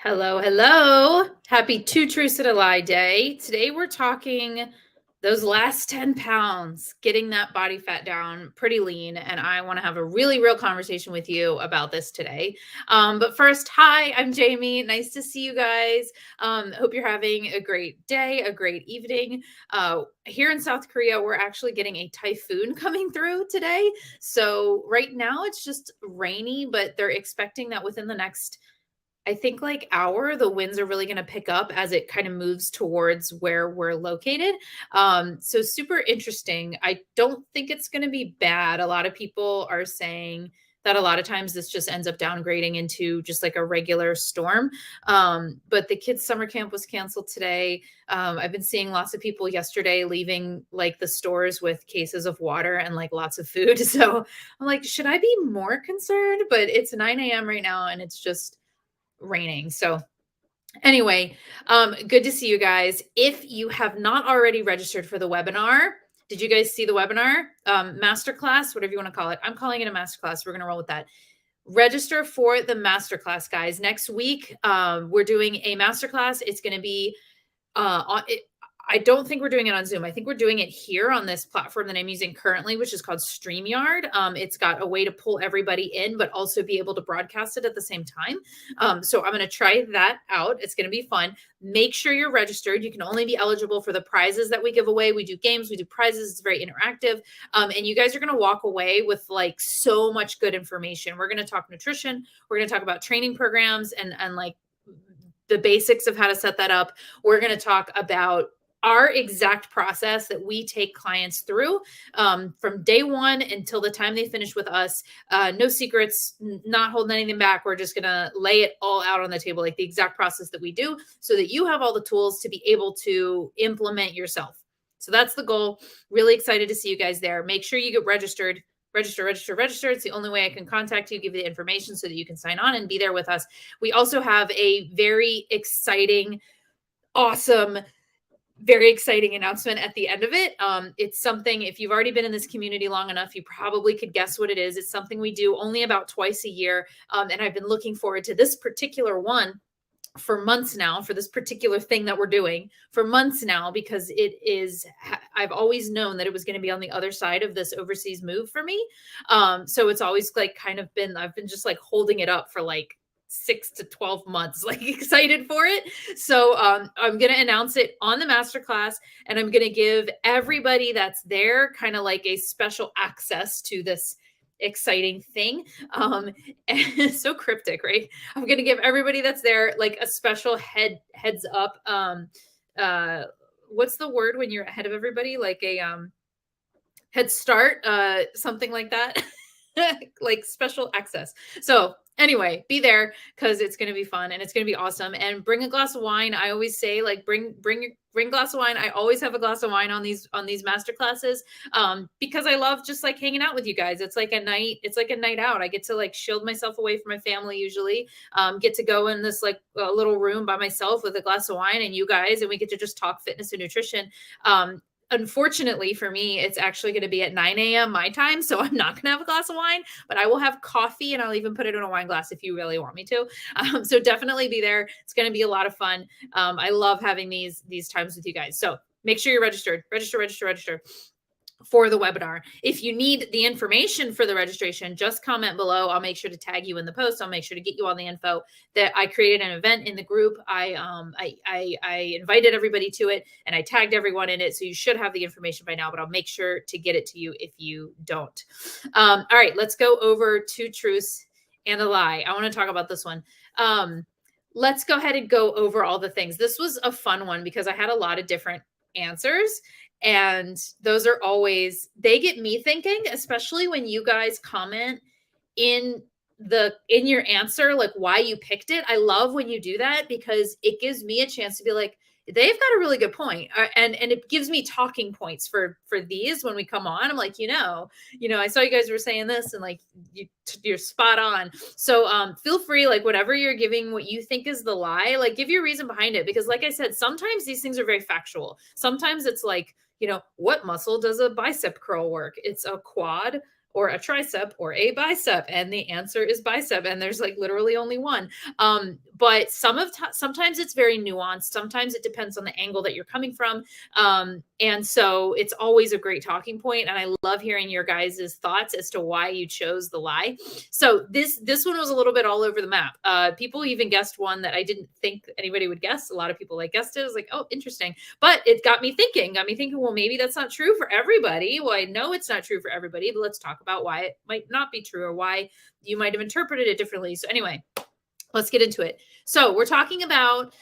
Hello, hello. Happy Two Truths and a Lie Day. Today we're talking those last 10 pounds, getting that body fat down pretty lean. And I want to have a really real conversation with you about this today. But first, hi, I'm Jamie. Nice to see you guys. Hope you're having a great day, a great evening. Here in South Korea, we're actually getting a typhoon coming through today. So right now it's just rainy, but they're expecting that within the next I think like hour, the winds are really going to pick up as it kind of moves towards where we're located. So super interesting. I don't think it's going to be bad. A lot of people are saying that a lot of times this just ends up downgrading into just like a regular storm. But the kids' summer camp was canceled today. I've been seeing lots of people yesterday leaving like the stores with cases of water and like lots of food. So I'm like, should I be more concerned? But it's 9 a.m. right now and it's just raining. So anyway, good to see you guys. If you have not already registered for the webinar, did you guys see the webinar? Masterclass, whatever you want to call it. I'm calling it a masterclass. We're going to roll with that. Register for the masterclass, guys. Next week, we're doing a masterclass. It's going to be I don't think we're doing it on Zoom. I think we're doing it here on this platform that I'm using currently, which is called StreamYard. It's got a way to pull everybody in, but also be able to broadcast it at the same time. So I'm going to try that out. It's going to be fun. Make sure you're registered. You can only be eligible for the prizes that we give away. We do games, we do prizes. It's very interactive. And you guys are going to walk away with like so much good information. We're going to talk nutrition. We're going to talk about training programs and like the basics of how to set that up. We're going to talk about our exact process that we take clients through from day one until the time they finish with us. No secrets, not holding anything back. We're just going to lay it all out on the table, like the exact process that we do so that you have all the tools to be able to implement yourself. So that's the goal. Really excited to see you guys there. Make sure you get registered. Register. It's the only way I can contact you, give you the information so that you can sign on and be there with us. We also have a very exciting, awesome, very exciting announcement at the end of it. It's something, if you've already been in this community long enough, you probably could guess what it is. It's something we do only about twice a year. And I've been looking forward to this particular one for months now, for this particular thing that we're doing for months now, because I've always known that it was going to be on the other side of this overseas move for me. So it's always like I've been just like holding it up for like 6 to 12 months, like excited for it. So I'm going to announce it on the masterclass, and I'm going to give everybody that's there kind of like a special access to this exciting thing. And it's so cryptic, right? I'm going to give everybody that's there like a special heads up. What's the word when you're ahead of everybody? Like a head start, something like that. Like special access. So anyway, be there because it's going to be fun and it's going to be awesome. And bring a glass of wine. I always say like bring a glass of wine. I always have a glass of wine on these master classes because I love just like hanging out with you guys. It's like a night out. I get to like shield myself away from my family usually. Get to go in this like little room by myself with a glass of wine and you guys, and we get to just talk fitness and nutrition. Unfortunately for me, it's actually going to be at 9 a.m. my time. So I'm not going to have a glass of wine, but I will have coffee and I'll even put it in a wine glass if you really want me to. So definitely be there. It's going to be a lot of fun. I love having these times with you guys. So make sure you're registered. Register for the webinar. If you need the information for the registration, just comment below. I'll make sure to tag you in the post. I'll make sure to get you all the info. That I created an event in the group. I invited everybody to it and I tagged everyone in it. So you should have the information by now, but I'll make sure to get it to you if you don't. All right, let's go over Two Truths and a Lie. I want to talk about this one. Let's go ahead and go over all the things. This was a fun one because I had a lot of different answers. And those are always, they get me thinking, especially when you guys comment in your answer, like why you picked it. I love when you do that because it gives me a chance to be like, they've got a really good point. And it gives me talking points for these when we come on. I'm like, I saw you guys were saying this and like you're spot on. So feel free, like whatever you're giving, what you think is the lie, like give your reason behind it. Because like I said, sometimes these things are very factual. Sometimes it's like, what muscle does a bicep curl work? It's a quad or a tricep or a bicep. And the answer is bicep. And there's like literally only one. but sometimes it's very nuanced. Sometimes it depends on the angle that you're coming from. And so it's always a great talking point. And I love hearing your guys' thoughts as to why you chose the lie. So this one was a little bit all over the map. People even guessed one that I didn't think anybody would guess. A lot of people guessed it. I was like, oh, interesting. But it got me thinking, well, maybe that's not true for everybody. Well, I know it's not true for everybody, but let's talk about why it might not be true or why you might have interpreted it differently. So anyway, let's get into it. So we're talking about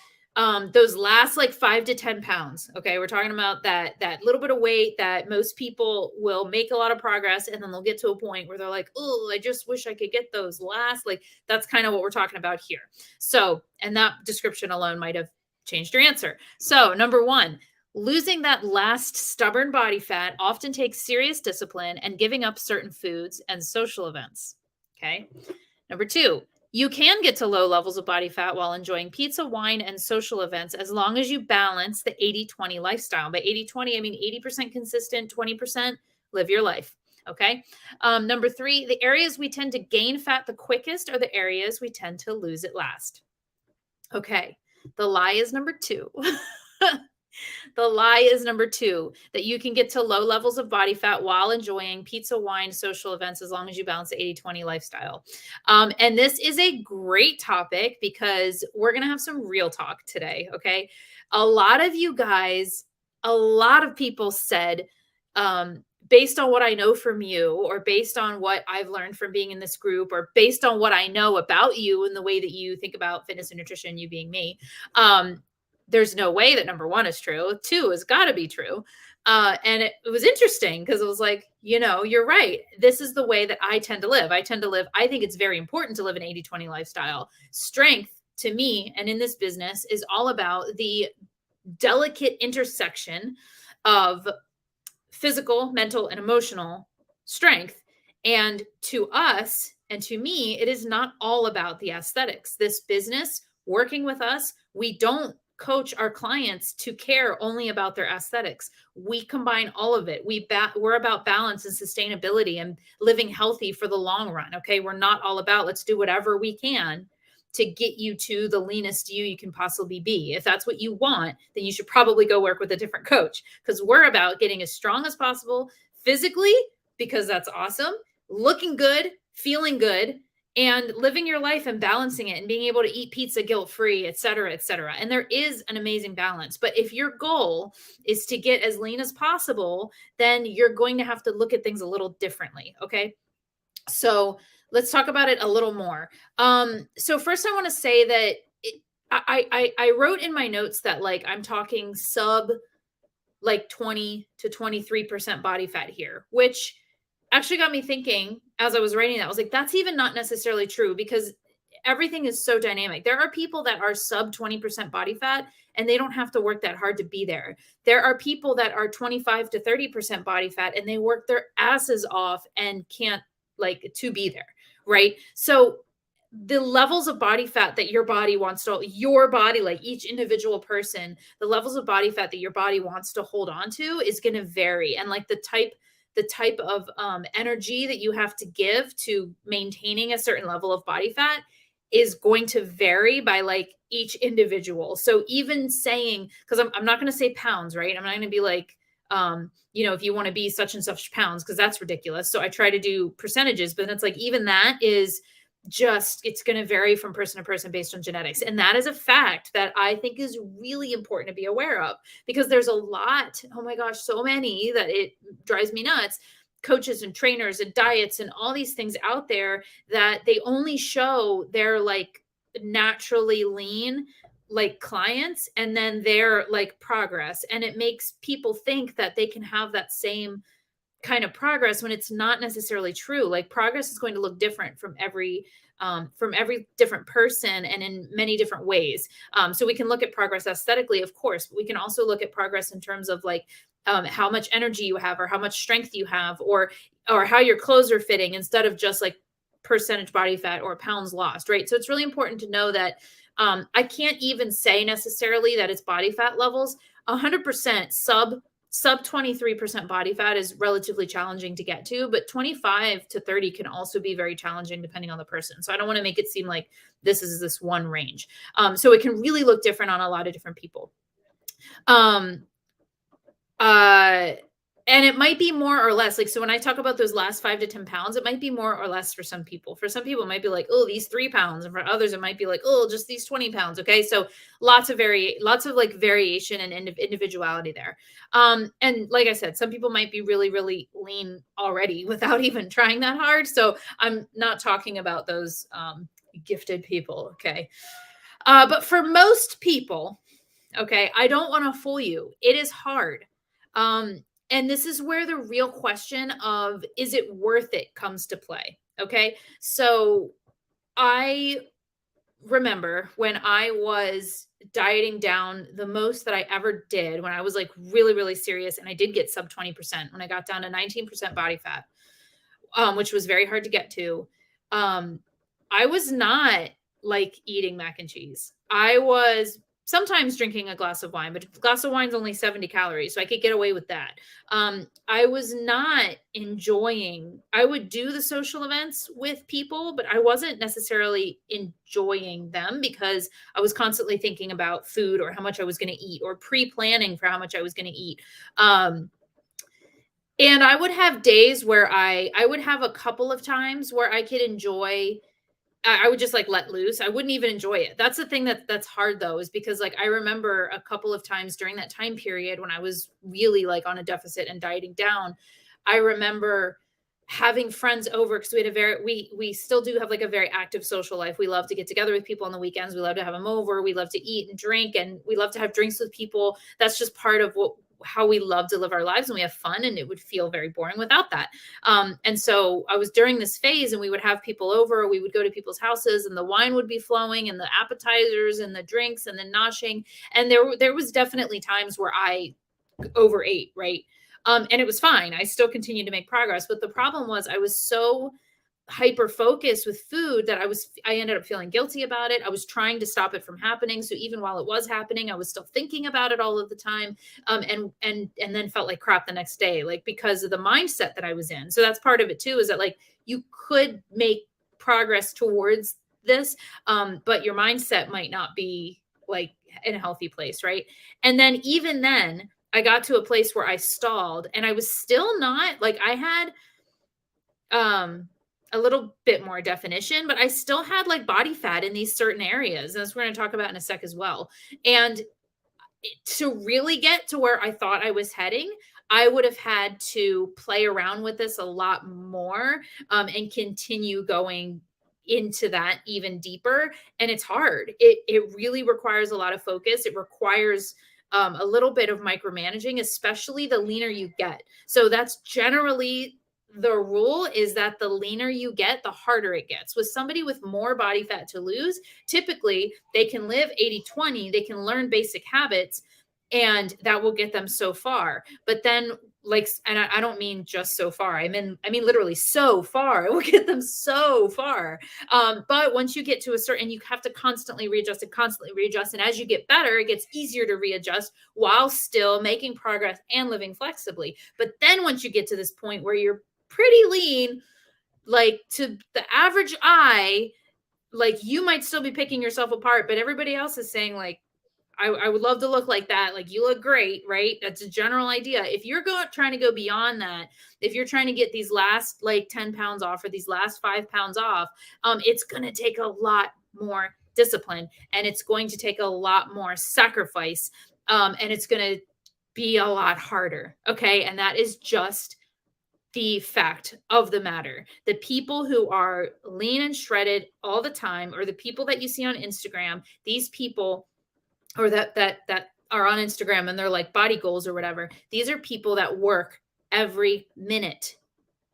those last 5 to 10 pounds. Okay. We're talking about that little bit of weight that most people will make a lot of progress. And then they'll get to a point where they're like, oh, I just wish I could get those last, that's kind of what we're talking about here. So, and that description alone might have changed your answer. So number one, losing that last stubborn body fat often takes serious discipline and giving up certain foods and social events. Okay. Number two, you can get to low levels of body fat while enjoying pizza, wine, and social events as long as you balance the 80-20 lifestyle. By 80-20, I mean 80% consistent, 20% live your life. Okay. Number three, the areas we tend to gain fat the quickest are the areas we tend to lose it last. Okay. The lie is number two. The lie is number two, that you can get to low levels of body fat while enjoying pizza, wine, social events, as long as you balance the 80-20 lifestyle. And this is a great topic because we're going to have some real talk today. Okay. A lot of you guys, a lot of people said, based on what I know from you, or based on what I've learned from being in this group, or based on what I know about you and the way that you think about fitness and nutrition, you being me, there's no way that number one is true. Two has got to be true. And it was interesting because it was like, you're right. This is the way that I tend to live. I think it's very important to live an 80-20 lifestyle. Strength to me and in this business is all about the delicate intersection of physical, mental, and emotional strength. And to us and to me, it is not all about the aesthetics. This business, working with us, we don't coach our clients to care only about their aesthetics. We combine all of it. We're about balance and sustainability and living healthy for the long run. Okay. We're not all about let's do whatever we can to get you to the leanest you can possibly be. If that's what you want, then you should probably go work with a different coach, because we're about getting as strong as possible physically, because that's awesome, looking good, feeling good, and living your life and balancing it and being able to eat pizza guilt-free, et cetera, et cetera. And there is an amazing balance. But if your goal is to get as lean as possible, then you're going to have to look at things a little differently. Okay. So let's talk about it a little more. So first I want to say that I wrote in my notes that I'm talking sub 20 to 23% body fat here, which actually got me thinking as I was writing that. I was like, that's even not necessarily true, because everything is so dynamic. There are people that are sub 20% body fat and they don't have to work that hard to be there. There are people that are 25 to 30% body fat and they work their asses off and can't to be there. Right. So the levels of body fat that your body, each individual person, the levels of body fat that your body wants to hold on to is going to vary. And the type of energy that you have to give to maintaining a certain level of body fat is going to vary by each individual. So even saying, because I'm not going to say pounds, right? I'm not going to be if you want to be such and such pounds, because that's ridiculous. So I try to do percentages, but it's even that is it's going to vary from person to person based on genetics. And that is a fact that I think is really important to be aware of, because there's a lot, oh my gosh, so many that it drives me nuts, coaches and trainers and diets and all these things out there that they only show their naturally lean clients and then their progress. And it makes people think that they can have that same kind of progress when it's not necessarily true. Progress is going to look different from every different person and in many different ways. So we can look at progress aesthetically, of course, but we can also look at progress in terms of how much energy you have, or how much strength you have, or how your clothes are fitting, instead of just percentage body fat or pounds lost. Right. So it's really important to know that I can't even say necessarily that it's body fat levels. 100% sub sub 23% body fat is relatively challenging to get to, but 25 to 30 can also be very challenging depending on the person. So I don't want to make it seem like this is this one range. So it can really look different on a lot of different people. Um, uh, and it might be more or less. Like, so when I talk about those last 5 to 10 pounds, it might be more or less for some people. For some people, it might be like, oh, these 3 pounds. And for others, it might be like, oh, just these 20 pounds. Okay. So lots of like variation and individuality there. And like I said, some people might be really, really lean already without even trying that hard. So I'm not talking about those gifted people. Okay. But for most people, okay, I don't want to fool you. It is hard. And this is where the real question of is it worth it comes to play. Okay. So I remember when I was dieting down the most that I ever did, when I was like really, really serious, and I did get sub 20%, when I got down to 19% body fat, which was very hard to get to. I was not like eating mac and cheese. I was sometimes drinking a glass of wine, but a glass of wine's only 70 calories, so I could get away with that. I was not enjoying, I would do the social events with people, but I wasn't necessarily enjoying them because I was constantly thinking about food or how much I was going to eat or pre-planning for how much I was going to eat. And I would have days where I would have a couple of times where I could enjoy, I would just like let loose. I wouldn't even enjoy it. That's the thing that's hard though, is because like I remember a couple of times during that time period when I was really like on a deficit and dieting down, I remember having friends over because we had we still do have like a very active social life. We love to get together with people on the weekends. We love to have them over. We love to eat and drink, and we love to have drinks with people. That's just part of how we love to live our lives, and we have fun, and it would feel very boring without that. And so I was during this phase, and we would have people over, we would go to people's houses, and the wine would be flowing and the appetizers and the drinks and the noshing. And there was definitely times where I overate, right? And it was fine. I still continued to make progress. But the problem was I was so hyper focused with food that I ended up feeling guilty about it. I was trying to stop it from happening. So even while it was happening, I was still thinking about it all of the time. And then felt like crap the next day, like because of the mindset that I was in. So that's part of it too, is that like you could make progress towards this, but your mindset might not be like in a healthy place, right? And then even then I got to a place where I stalled, and I was still not like, I had a little bit more definition, but I still had like body fat in these certain areas. And that's what we're going to talk about in a sec as well. And to really get to where I thought I was heading, I would have had to play around with this a lot more, and continue going into that even deeper. And it's hard. It really requires a lot of focus. It requires a little bit of micromanaging, especially the leaner you get. So that's generally the rule, is that the leaner you get, the harder it gets. With somebody with more body fat to lose, typically they can live 80-20, they can learn basic habits, and that will get them so far. But then like, and I don't mean just so far, I mean literally so far, it will get them so far. But once you get to a certain, you have to constantly readjust. And as you get better, it gets easier to readjust while still making progress and living flexibly. But then once you get to this point where you're pretty lean, like to the average eye, like you might still be picking yourself apart, but everybody else is saying like, I would love to look like that. Like, you look great, right? That's a general idea. If you're trying to go beyond that, if you're trying to get these last like 10 pounds off or these last 5 pounds off, it's going to take a lot more discipline, and it's going to take a lot more sacrifice. And it's going to be a lot harder. Okay. And that is just the fact of the matter. The people who are lean and shredded all the time, or the people that you see on Instagram, these people, or that are on Instagram and they're like body goals or whatever. These are people that work every minute,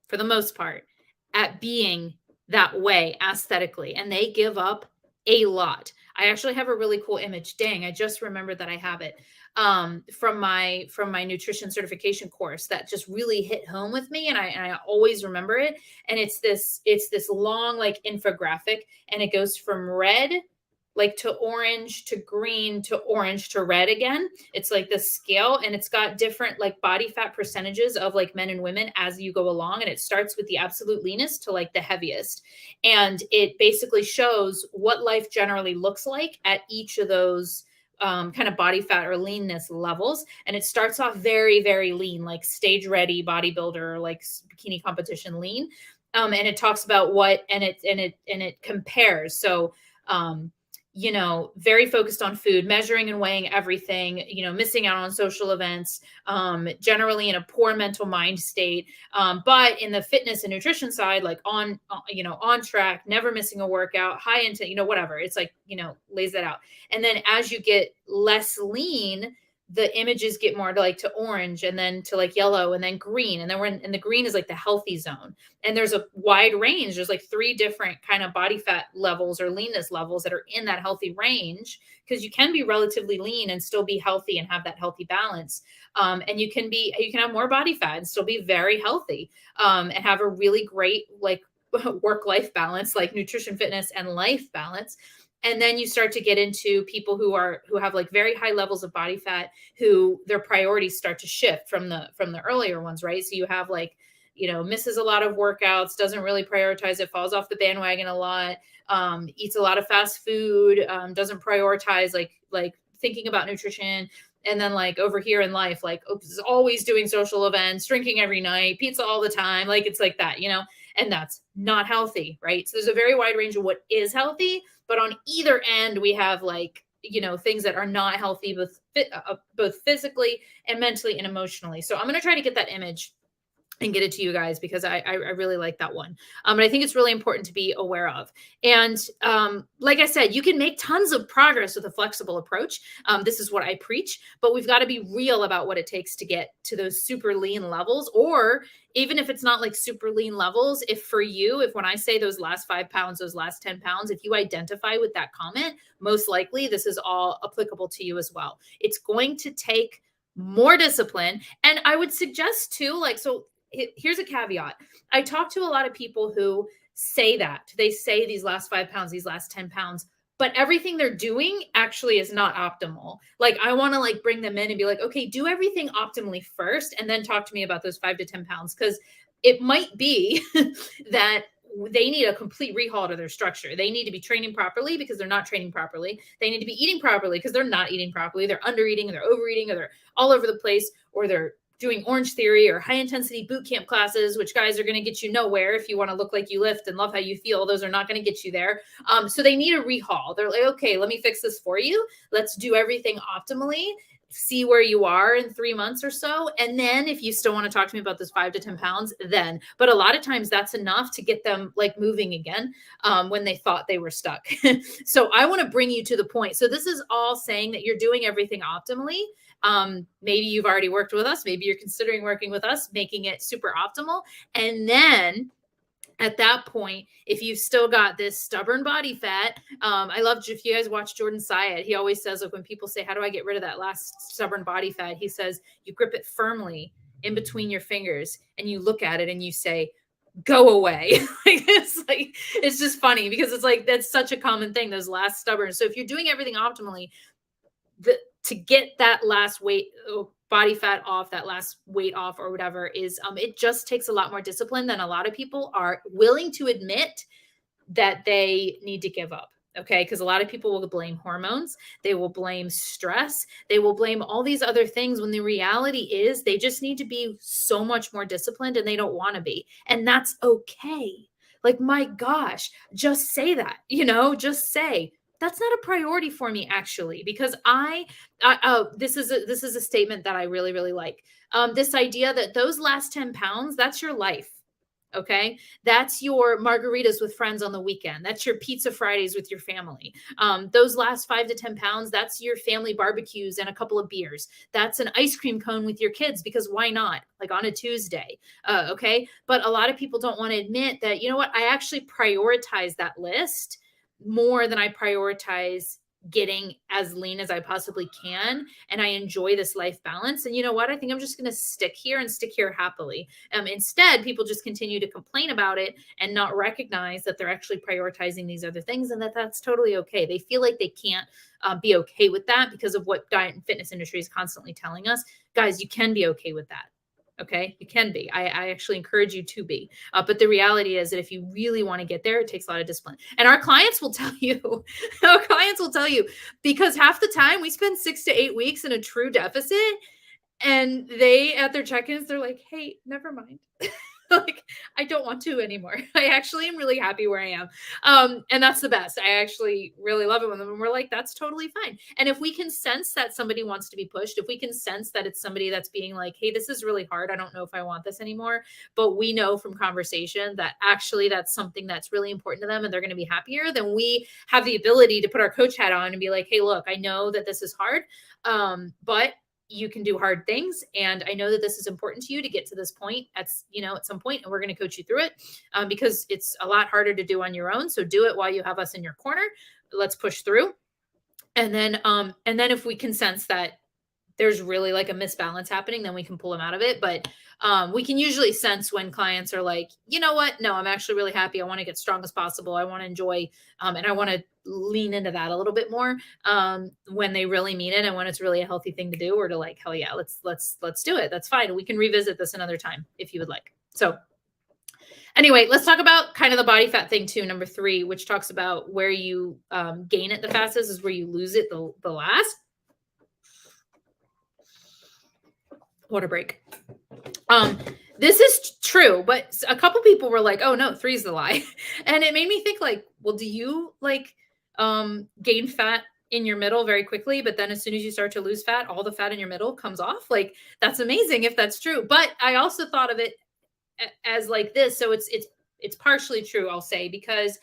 for the most part, at being that way aesthetically, and they give up a lot. I actually have a really cool image. Dang, I just remembered that I have it from my nutrition certification course that just really hit home with me, and I always remember it. And it's this long like infographic, and it goes from red, like to orange to green to orange to red again. It's like the scale, and it's got different like body fat percentages of like men and women as you go along. And it starts with the absolute leanest to like the heaviest. And it basically shows what life generally looks like at each of those kind of body fat or leanness levels. And it starts off very, very lean, like stage ready bodybuilder, like bikini competition lean. And it talks about what, and it compares. So, very focused on food, measuring and weighing everything, missing out on social events, generally in a poor mental mind state. But in the fitness and nutrition side, like on track, never missing a workout, high intent, whatever. It's like, lays that out. And then as you get less lean, the images get more to like to orange, and then to like yellow, and then green. And then and the green is like the healthy zone. And there's a wide range. There's like 3 different kind of body fat levels or leanness levels that are in that healthy range, because you can be relatively lean and still be healthy and have that healthy balance. And you can have more body fat and still be very healthy, and have a really great like work-life balance, like nutrition, fitness, and life balance. And then you start to get into people who have like very high levels of body fat, who their priorities start to shift from the earlier ones, right? So you have like, misses a lot of workouts, doesn't really prioritize it, falls off the bandwagon a lot, eats a lot of fast food, doesn't prioritize like thinking about nutrition. And then like over here in life, like is always doing social events, drinking every night, pizza all the time. Like it's like that, and that's not healthy, right? So there's a very wide range of what is healthy, but on either end, we have like, things that are not healthy, both physically and mentally and emotionally. So I'm going to try to get that image and get it to you guys, because I really like that one. And I think it's really important to be aware of. And like I said, you can make tons of progress with a flexible approach. This is what I preach, but we've got to be real about what it takes to get to those super lean levels. Or even if it's not like super lean levels, if when I say those last 5 pounds, those last 10 pounds, if you identify with that comment, most likely this is all applicable to you as well. It's going to take more discipline. And I would suggest too, here's a caveat. I talk to a lot of people who say that. They say these last 5 pounds, these last 10 pounds, but everything they're doing actually is not optimal. Like I want to like bring them in and be like, okay, do everything optimally first, and then talk to me about those 5 to 10 pounds. Because it might be that they need a complete rehaul to their structure. They need to be training properly because they're not training properly. They need to be eating properly because they're not eating properly. They're under eating, they're overeating, or they're all over the place, or they're doing Orange Theory or high intensity boot camp classes, which guys are going to get you nowhere. If you want to look like you lift and love how you feel, those are not going to get you there. So they need a rehaul. They're like, okay, let me fix this for you. Let's do everything optimally. See where you are in 3 months or so. And then if you still want to talk to me about this 5 to 10 pounds, then, but a lot of times that's enough to get them like moving again, when they thought they were stuck. So I want to bring you to the point. So this is all saying that you're doing everything optimally. Maybe you've already worked with us. Maybe you're considering working with us, making it super optimal. And then at that point, if you've still got this stubborn body fat, I love, if you guys watch Jordan Syatt, he always says, like when people say, how do I get rid of that last stubborn body fat? He says, you grip it firmly in between your fingers and you look at it and you say, go away. It's just funny because it's like, that's such a common thing, those last stubborn. So if you're doing everything optimally, to get that last body fat off, that last weight off or whatever, is it just takes a lot more discipline than a lot of people are willing to admit that they need to give up. Okay. Because a lot of people will blame hormones. They will blame stress. They will blame all these other things, when the reality is they just need to be so much more disciplined, and they don't want to be. And that's okay. Like, my gosh, just say that, just say, that's not a priority for me, actually, because this is a statement that I really, really like. This idea that those last 10 pounds, that's your life. Okay. That's your margaritas with friends on the weekend. That's your pizza Fridays with your family. Those last 5 to 10 pounds, that's your family barbecues and a couple of beers. That's an ice cream cone with your kids, because why not? Like on a Tuesday. Okay. But a lot of people don't want to admit that, I actually prioritize that list more than I prioritize getting as lean as I possibly can. And I enjoy this life balance. And you know what? I think I'm just going to stick here and stick here happily. Instead, people just continue to complain about it and not recognize that they're actually prioritizing these other things and that that's totally okay. They feel like they can't be okay with that because of what diet and fitness industry is constantly telling us. Guys, you can be okay with that. Okay, you can be. I actually encourage you to be. But the reality is that if you really want to get there, it takes a lot of discipline. And our clients will tell you, our clients will tell you, because half the time we spend 6 to 8 weeks in a true deficit, and they at their check-ins, they're like, hey, never mind. Like, I don't want to anymore. I actually am really happy where I am. And that's the best. I actually really love it when them. And we're like, that's totally fine. And if we can sense that somebody wants to be pushed, if we can sense that it's somebody that's being like, hey, this is really hard. I don't know if I want this anymore. But we know from conversation that actually that's something that's really important to them and they're going to be happier, then we have the ability to put our coach hat on and be like, hey, look, I know that this is hard. But you can do hard things. And I know that this is important to you to get to this point at some point, and we're going to coach you through it because it's a lot harder to do on your own. So do it while you have us in your corner. Let's push through. And then if we can sense that there's really like a misbalance happening, then we can pull them out of it. But we can usually sense when clients are like, you know what? No, I'm actually really happy. I want to get strong as possible. I want to enjoy, and I want to lean into that a little bit more when they really mean it and when it's really a healthy thing to do, or to like, hell yeah, let's do it. That's fine. We can revisit this another time if you would like. So anyway, let's talk about kind of the body fat thing too. Number 3, which talks about where you gain it the fastest is where you lose it the last. Water break. This is true, but a couple people were like, oh no, 3 is the lie. And it made me think like, well, do you like gain fat in your middle very quickly, but then as soon as you start to lose fat, all the fat in your middle comes off? Like, that's amazing if that's true. But I also thought of it as like this. So it's partially true, I'll say, because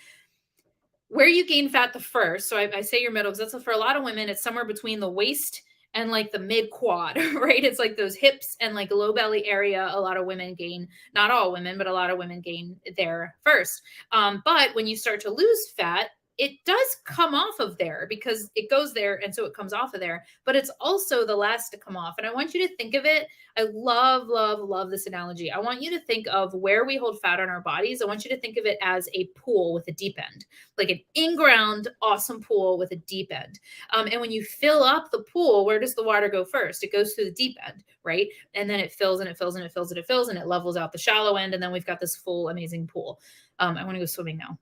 where you gain fat the first, so I say your middle, because that's for a lot of women, it's somewhere between the waist and like the mid quad, right? It's like those hips and like low belly area. A lot of women gain, not all women, but a lot of women gain there first. But when you start to lose fat, it does come off of there because it goes there. And so it comes off of there, but it's also the last to come off. And I want you to think of it. I love, love, love this analogy. I want you to think of where we hold fat on our bodies. I want you to think of it as a pool with a deep end, like an in-ground, awesome pool with a deep end. And when you fill up the pool, where does the water go first? It goes through the deep end, right? And then it fills and it fills and it fills and it fills and it levels out the shallow end. And then we've got this full, amazing pool. I want to go swimming now.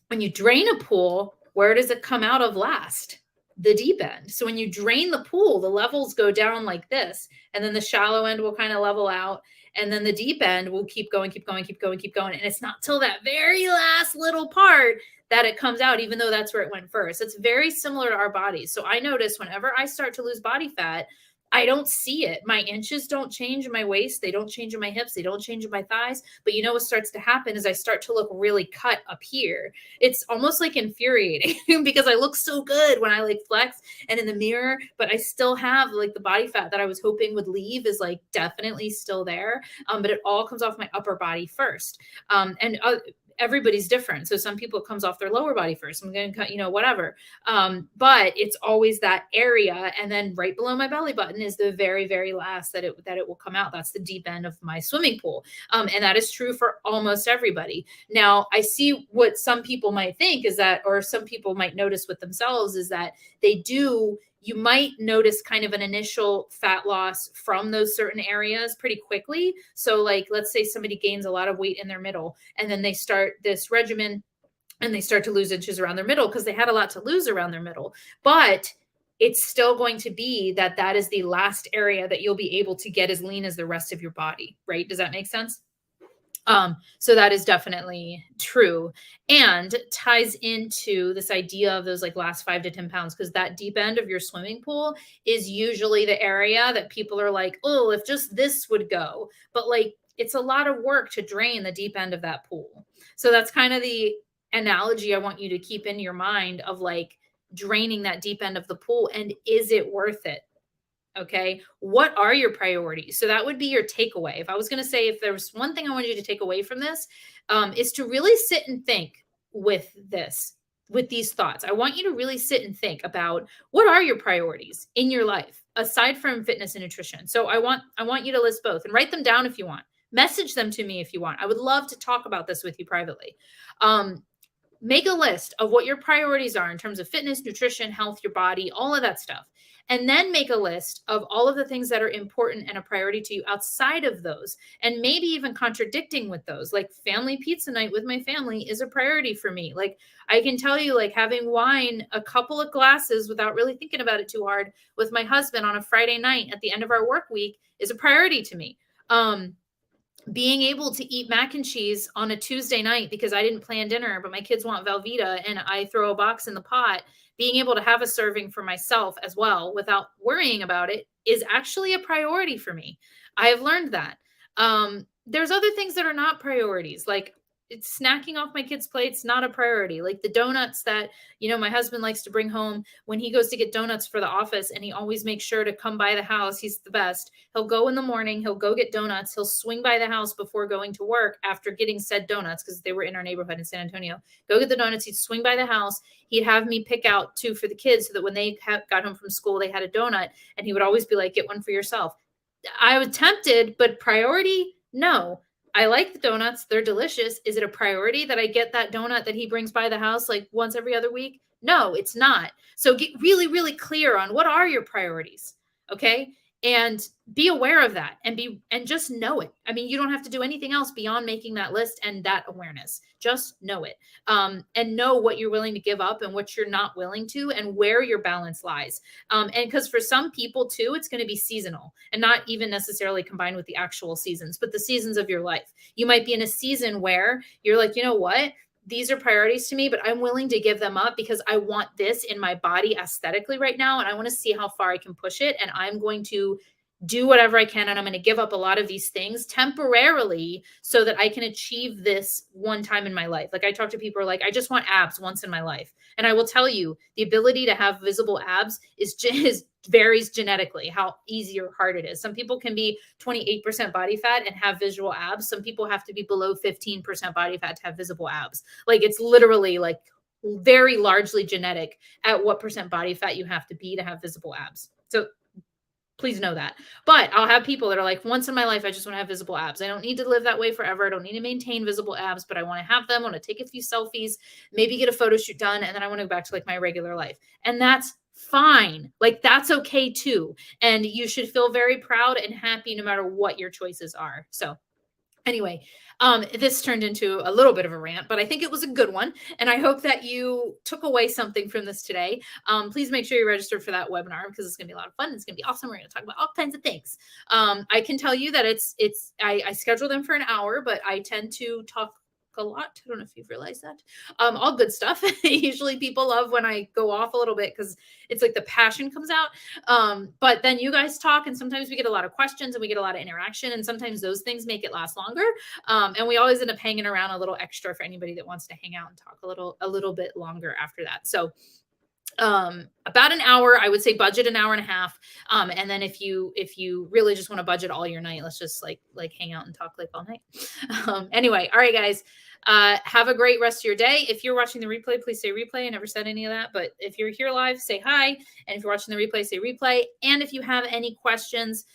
When you drain a pool, where does it come out of last? The deep end. So when you drain the pool, the levels go down like this, and then the shallow end will kind of level out, and then the deep end will keep going, keep going, keep going, keep going. And it's not till that very last little part that it comes out, even though that's where it went first. It's very similar to our bodies. So I notice whenever I start to lose body fat, I don't see it. My inches don't change in my waist. They don't change in my hips. They don't change in my thighs. But you know what starts to happen is I start to look really cut up here. It's almost like infuriating because I look so good when I like flex and in the mirror, but I still have like the body fat that I was hoping would leave is like definitely still there. But it all comes off my upper body first. Everybody's different. So some people it comes off their lower body first. I'm going to cut, whatever. But it's always that area. And then right below my belly button is the very, very last that it will come out. That's the deep end of my swimming pool. And that is true for almost everybody. Now I see what some people might think is that, or some people might notice with themselves is that you might notice kind of an initial fat loss from those certain areas pretty quickly. So like, let's say somebody gains a lot of weight in their middle and then they start this regimen and they start to lose inches around their middle because they had a lot to lose around their middle. But it's still going to be that is the last area that you'll be able to get as lean as the rest of your body, right? Does that make sense? So that is definitely true and ties into this idea of those like last 5 to 10 pounds, because that deep end of your swimming pool is usually the area that people are like, oh, if just this would go. But like, it's a lot of work to drain the deep end of that pool. So that's kind of the analogy I want you to keep in your mind of like draining that deep end of the pool. And is it worth it? Okay. What are your priorities? So that would be your takeaway. If I was going to say, if there was one thing I wanted you to take away from this, is to really sit and think with this. with these thoughts. I want you to really sit and think about what are your priorities in your life aside from fitness and nutrition. So I want you to list both and write them down if you want. Message them to me if you want. I would love to talk about this with you privately. Um, Make a list of what your priorities are in terms of fitness, nutrition, health, your body, all of that stuff. And then make a list of all of the things that are important and a priority to you outside of those, and maybe even contradicting with those. Like family pizza night with my family is a priority for me. Like I can tell you, like having wine, a couple of glasses without really thinking about it too hard with my husband on a Friday night at the end of our work week is a priority to me. Being able to eat mac and cheese on a Tuesday night because I didn't plan dinner, but my kids want Velveeta and I throw a box in the pot, being able to have a serving for myself as well without worrying about it is actually a priority for me. I have learned that. There's other things that are not priorities, like it's snacking off my kids' plates, not a priority. Like the donuts that, my husband likes to bring home when he goes to get donuts for the office, and he always makes sure to come by the house. He's the best. He'll go in the morning, he'll go get donuts, he'll swing by the house before going to work after getting said donuts because they were in our neighborhood in San Antonio. Go get the donuts, he'd swing by the house. He'd have me pick out two for the kids so that when they got home from school, they had a donut, and he would always be like, get one for yourself. I was tempted, but priority, no. I like the donuts. They're delicious. Is it a priority that I get that donut that he brings by the house like once every other week? No, it's not. So get really, really clear on what are your priorities. Okay. And be aware of that and just know it. I mean, you don't have to do anything else beyond making that list and that awareness. Just know it. And know what you're willing to give up and what you're not willing to, and where your balance lies. And because for some people too, it's going to be seasonal and not even necessarily combined with the actual seasons, but the seasons of your life. You might be in a season where you're like, you know what? These are priorities to me, but I'm willing to give them up because I want this in my body aesthetically right now. And I want to see how far I can push it. And I'm going to do whatever I can. And I'm going to give up a lot of these things temporarily so that I can achieve this one time in my life. Like I talk to people who are like, I just want abs once in my life. And I will tell you, the ability to have visible abs varies genetically, how easy or hard it is. Some people can be 28% body fat and have visual abs. Some people have to be below 15% body fat to have visible abs. Like it's literally like very largely genetic at what percent body fat you have to be to have visible abs. So please know that. But I'll have people that are like, once in my life, I just want to have visible abs. I don't need to live that way forever. I don't need to maintain visible abs, but I want to have them. I want to take a few selfies, maybe get a photo shoot done. And then I want to go back to like my regular life. And that's fine. Like that's okay too. And you should feel very proud and happy no matter what your choices are. So anyway, this turned into a little bit of a rant, but I think it was a good one. And I hope that you took away something from this today. Please make sure you register for that webinar because it's going to be a lot of fun. It's going to be awesome. We're going to talk about all kinds of things. I can tell you that I schedule them for an hour, but I tend to talk a lot. I don't know if you've realized that. All good stuff. Usually people love when I go off a little bit because it's like the passion comes out. But then you guys talk, and sometimes we get a lot of questions and we get a lot of interaction, and sometimes those things make it last longer. And we always end up hanging around a little extra for anybody that wants to hang out and talk a little bit longer after that. So about an hour, I would say budget an hour and a half. And then if you really just want to budget all your night, let's just like hang out and talk like all night. Anyway, all right, guys, have a great rest of your day. If you're watching the replay, please say replay. I never said any of that, but if you're here live, say hi. And if you're watching the replay, say replay. And if you have any questions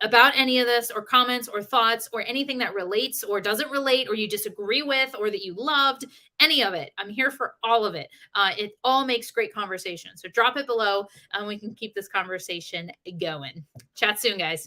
about any of this, or comments or thoughts or anything that relates or doesn't relate or you disagree with or that you loved, any of it, I'm here for all of it. It all makes great conversation. So drop it below and we can keep this conversation going. Chat soon, guys.